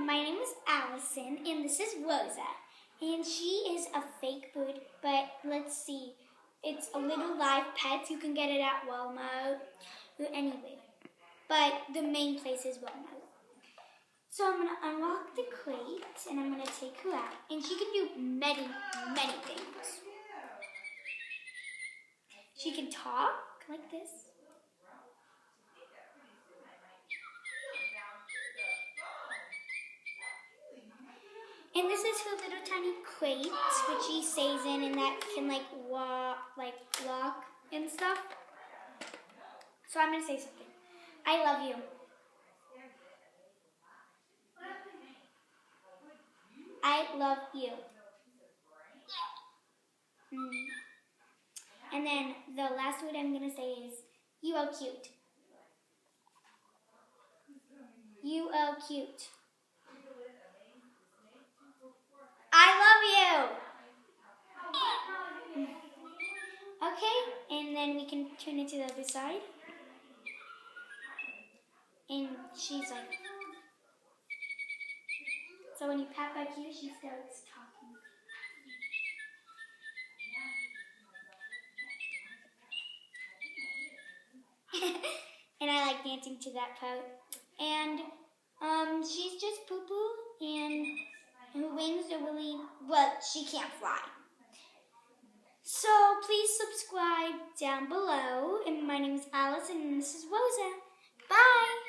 my name is Allison, and this is Rosa. And she is a fake bird, but let's see. It's a little live pet. You can get it at Walmart or anywhere. But the main place is Walmart. So I'm going to unlock the crate, and I'm going to take her out. And she can do many, many things. She can talk like this. And this is her little tiny crate, which she stays in, and that can lock and stuff. So I'm gonna say something. I love you. I love you. And then the last word I'm gonna say is, you are cute. You are cute. I love you. Okay, and then we can turn it to the other side. And she's like, so when you pat back here, she starts talking. And I like dancing to that part. And she's just poo-poo, and her wings are really, well, she can't fly. So please subscribe down below. And my name is Alice, and this is Rosa. Bye!